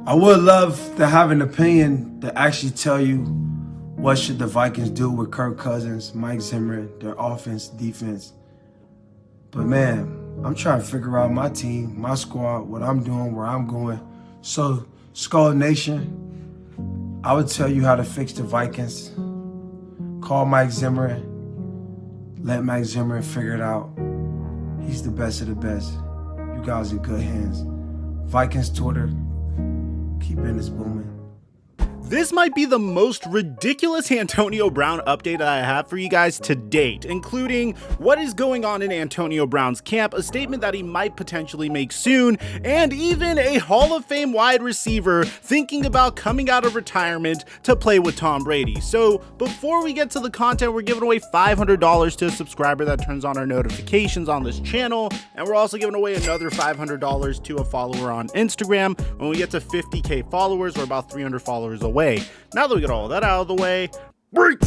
I would love to have an opinion to actually tell you what should the Vikings do with Kirk Cousins, Mike Zimmer, their offense, defense. But man, I'm trying to figure out my team, my squad, what I'm doing, where I'm going. So, Skull Nation, I would tell you how to fix the Vikings. Call Mike Zimmer. Let Mike Zimmer figure it out. He's the best of the best. You guys in good hands. Vikings Twitter, keep business booming. This might be the most ridiculous Antonio Brown update I have for you guys to date, including what is going on in Antonio Brown's camp, a statement that he might potentially make soon, and even a Hall of Fame wide receiver thinking about coming out of retirement to play with Tom Brady. So before we get to the content, we're giving away $500 to a subscriber that turns on our notifications on this channel, and we're also giving away another $500 to a follower on Instagram. When we get to 50K followers, we're about 300 followers away. Now that we get all that out of the way, break!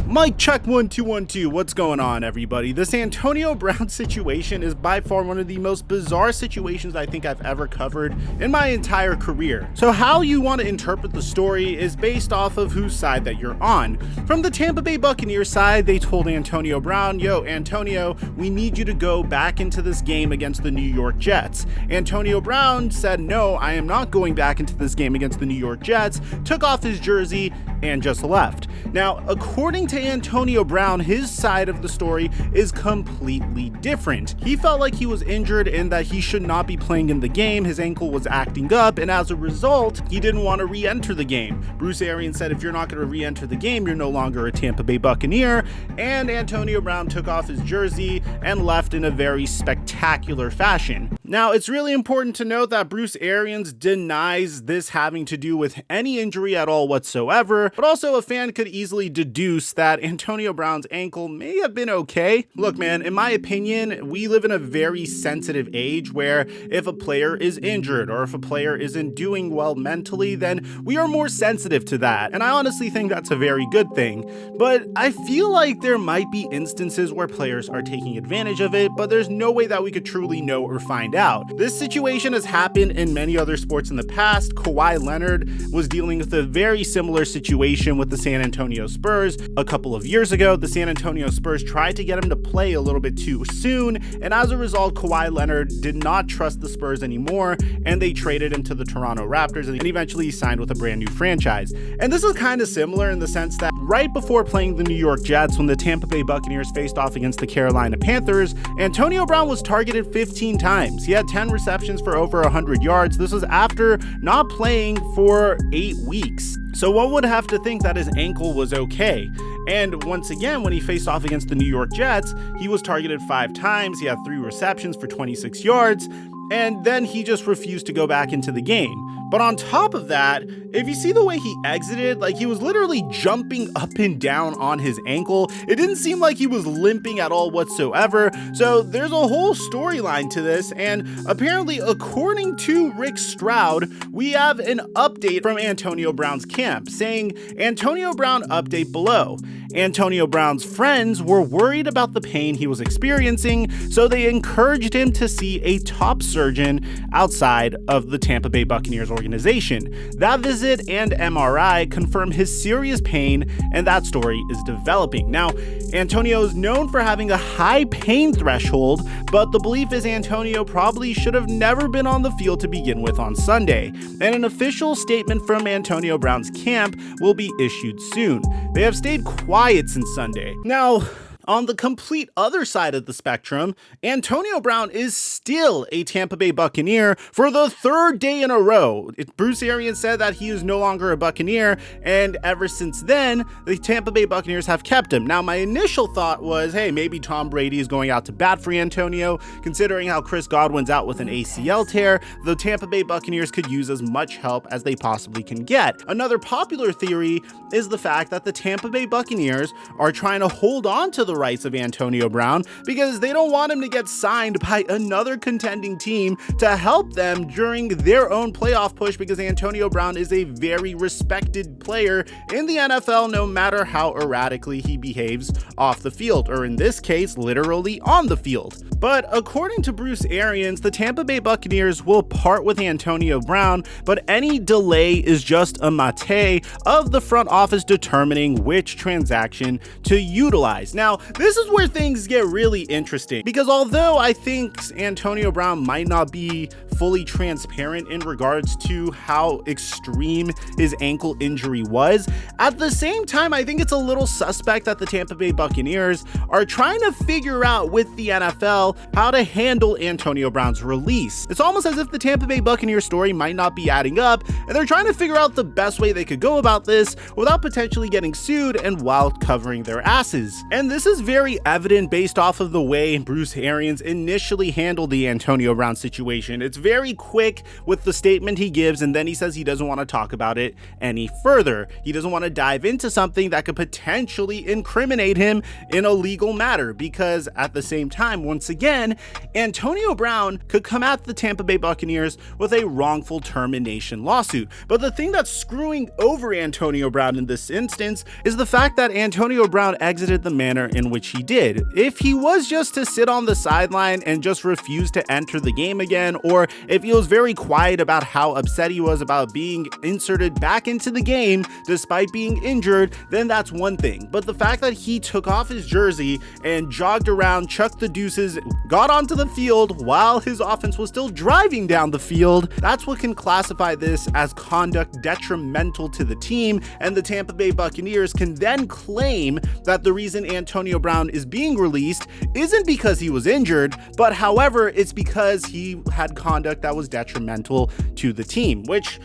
Mike check 1 2 1 2. What's going on, everybody? This Antonio Brown situation is by far one of the most bizarre situations I think I've ever covered in my entire career. So how you want to interpret the story is based off of whose side that you're on. From the Tampa Bay Buccaneers side, they told Antonio Brown, yo, Antonio, we need you to go back into this game against the New York Jets. Antonio Brown said, no, I am not going back into this game against the New York Jets, took off his jersey, and just left. Now, according to Antonio Brown, his side of the story is completely different. He felt like he was injured and that he should not be playing in the game. His ankle was acting up, and as a result, he didn't want to re-enter the game. Bruce Arians said, if you're not going to re-enter the game, you're no longer a Tampa Bay Buccaneer, and Antonio Brown took off his jersey and left in a very spectacular fashion. Now, it's really important to note that Bruce Arians denies this having to do with any injury at all whatsoever, but also a fan could easily deduce that Antonio Brown's ankle may have been okay. Look, man, in my opinion, we live in a very sensitive age where if a player is injured or if a player isn't doing well mentally, then we are more sensitive to that. And I honestly think that's a very good thing. But I feel like there might be instances where players are taking advantage of it, but there's no way that we could truly know or find out. This situation has happened in many other sports in the past. Kawhi Leonard was dealing with a very similar situation with the San Antonio Spurs a couple of years ago. The San Antonio Spurs tried to get him to play a little bit too soon, and as a result, Kawhi Leonard did not trust the Spurs anymore, and they traded him to the Toronto Raptors, and eventually he signed with a brand new franchise. And this is kind of similar in the sense that right before playing the New York Jets, when the Tampa Bay Buccaneers faced off against the Carolina Panthers, Antonio Brown was targeted 15 times. He had 10 receptions for over 100 yards. This was after not playing for 8 weeks. So one would have to think that his ankle was okay. And once again, when he faced off against the New York Jets, he was targeted 5 times. He had 3 receptions for 26 yards. And then he just refused to go back into the game. But on top of that, if you see the way he exited, like he was literally jumping up and down on his ankle. It didn't seem like he was limping at all whatsoever. So there's a whole storyline to this. And apparently, according to Rick Stroud, we have an update from Antonio Brown's camp saying, Antonio Brown update below. Antonio Brown's friends were worried about the pain he was experiencing, so they encouraged him to see a top surgeon outside of the Tampa Bay Buccaneers organization. That visit and MRI confirm his serious pain, and that story is developing. Now, Antonio is known for having a high pain threshold, but the belief is Antonio probably should have never been on the field to begin with on Sunday, and an official statement from Antonio Brown's camp will be issued soon. They have stayed quiet since Sunday. Now, on the complete other side of the spectrum, Antonio Brown is still a Tampa Bay Buccaneer for the 3rd day in a row. Bruce Arians said that he is no longer a Buccaneer, and ever since then, the Tampa Bay Buccaneers have kept him. Now, my initial thought was, hey, maybe Tom Brady is going out to bat for Antonio, considering how Chris Godwin's out with an ACL tear. The Tampa Bay Buccaneers could use as much help as they possibly can get. Another popular theory is the fact that the Tampa Bay Buccaneers are trying to hold on to the rights of Antonio Brown because they don't want him to get signed by another contending team to help them during their own playoff push, because Antonio Brown is a very respected player in the NFL no matter how erratically he behaves off the field, or in this case, literally on the field. But according to Bruce Arians, the Tampa Bay Buccaneers will part with Antonio Brown, but any delay is just a mate of the front office determining which transaction to utilize. Now, this is where things get really interesting, because although I think Antonio Brown might not be fully transparent in regards to how extreme his ankle injury was, at the same time, I think it's a little suspect that the Tampa Bay Buccaneers are trying to figure out with the NFL how to handle Antonio Brown's release. It's almost as if the Tampa Bay Buccaneers story might not be adding up, and they're trying to figure out the best way they could go about this without potentially getting sued and while covering their asses. And this is very evident based off of the way Bruce Arians initially handled the Antonio Brown situation. It's very quick with the statement he gives, and then he says he doesn't want to talk about it any further. He doesn't want to dive into something that could potentially incriminate him in a legal matter, because at the same time, once again, Antonio Brown could come at the Tampa Bay Buccaneers with a wrongful termination lawsuit. But the thing that's screwing over Antonio Brown in this instance is the fact that Antonio Brown exited the manner in which he did. If he was just to sit on the sideline and just refuse to enter the game again, or if he was very quiet about how upset he was about being inserted back into the game despite being injured, then that's one thing. But the fact that he took off his jersey and jogged around, chucked the deuces, got onto the field while his offense was still driving down the field, that's what can classify this as conduct detrimental to the team, and the Tampa Bay Buccaneers can then claim that the reason Antonio Brown is being released isn't because he was injured, but however, it's because he had conduct that was detrimental to the team, which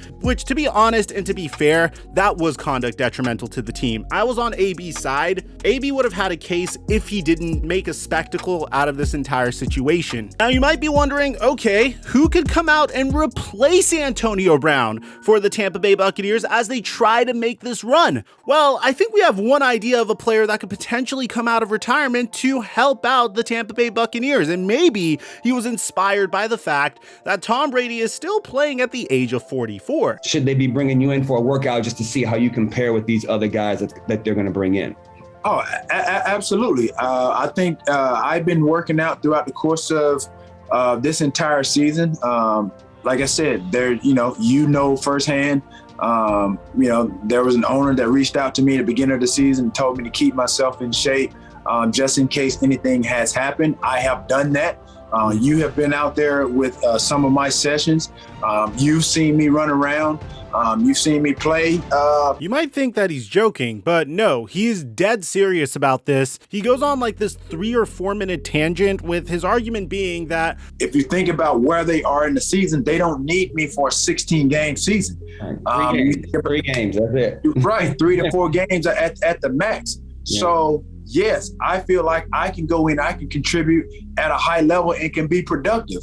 to be honest and to be fair, that was conduct detrimental to the team. I was on AB's side. AB would have had a case if he didn't make a spectacle out of this entire situation. Now you might be wondering, okay, who could come out and replace Antonio Brown for the Tampa Bay Buccaneers as they try to make this run? Well, I think we have one idea of a player that could potentially come out of retirement to help out the Tampa Bay Buccaneers, and maybe he was inspired by the fact that Tom Brady is still playing at the age of 44. Should they be bringing you in for a workout just to see how you compare with these other guys that they're going to bring in? Oh, absolutely. I think I've been working out throughout the course of this entire season. Like I said, there, firsthand, there was an owner that reached out to me at the beginning of the season and told me to keep myself in shape just in case anything has happened. I have done that. You have been out there with some of my sessions. You've seen me run around. You've seen me play. You might think that he's joking, but no, he's dead serious about this. He goes on like this 3 or 4 minute tangent with his argument being that if you think about where they are in the season, they don't need me for a 16-game season. Three games, that's it. Right, 3 to 4 games at the max. Yeah. So yes, I feel like I can go in, I can contribute at a high level and can be productive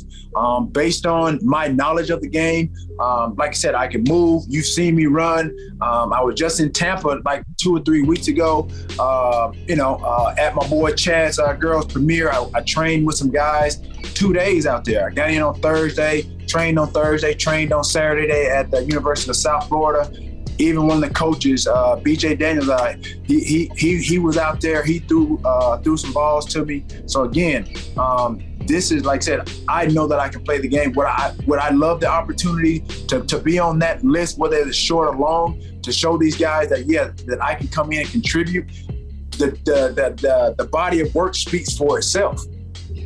based on my knowledge of the game. Like I said, I can move. You've seen me run. I was just in Tampa like 2 or 3 weeks ago, at my boy Chad's girls premiere. I trained with some guys 2 days out there. I got in on Thursday, trained on Saturday at the University of South Florida. Even one of the coaches, BJ Daniels, he was out there. He threw some balls to me. So again, this is, like I said, I know that I can play the game. Would I love the opportunity to be on that list, whether it's short or long, to show these guys that I can come in and contribute. The body of work speaks for itself.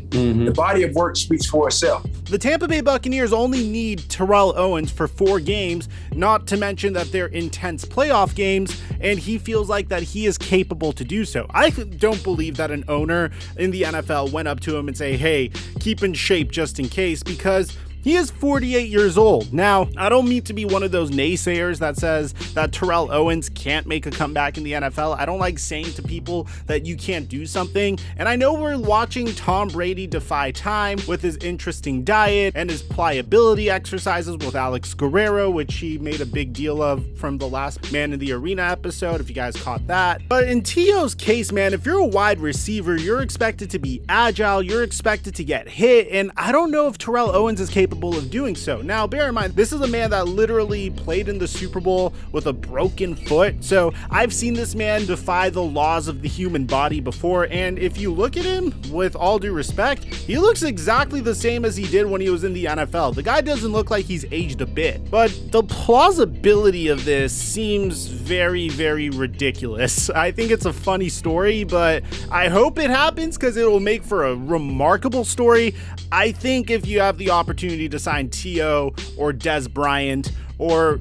Mm-hmm. The body of work speaks for itself. The Tampa Bay Buccaneers only need Terrell Owens for 4 games, not to mention that they're intense playoff games, and he feels like that he is capable to do so. I don't believe that an owner in the NFL went up to him and say, hey, keep in shape just in case, because He is 48 years old. Now, I don't mean to be one of those naysayers that says that Terrell Owens can't make a comeback in the NFL. I don't like saying to people that you can't do something. And I know we're watching Tom Brady defy time with his interesting diet and his pliability exercises with Alex Guerrero, which he made a big deal of from the last Man in the Arena episode, if you guys caught that. But in T.O.'s case, man, if you're a wide receiver, you're expected to be agile, you're expected to get hit, and I don't know if Terrell Owens is capable of doing so. Now, bear in mind, this is a man that literally played in the Super Bowl with a broken foot, so I've seen this man defy the laws of the human body before, and if you look at him, with all due respect, he looks exactly the same as he did when he was in the NFL. The guy doesn't look like he's aged a bit, but the plausibility of this seems very, very ridiculous. I think it's a funny story, but I hope it happens because it will make for a remarkable story. I think if you have the opportunity to sign T.O. or Des Bryant or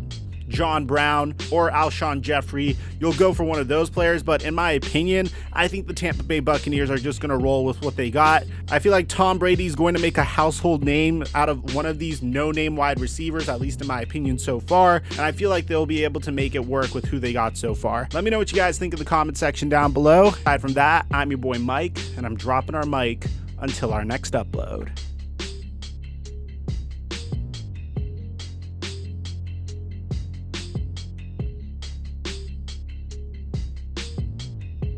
John Brown or Alshon Jeffrey, you'll go for one of those players. But in my opinion, I think the Tampa Bay Buccaneers are just going to roll with what they got. I feel like Tom Brady is going to make a household name out of one of these no-name wide receivers, at least in my opinion so far. And I feel like they'll be able to make it work with who they got so far. Let me know what you guys think in the comment section down below. Aside from that, I'm your boy Mike, and I'm dropping our mic until our next upload.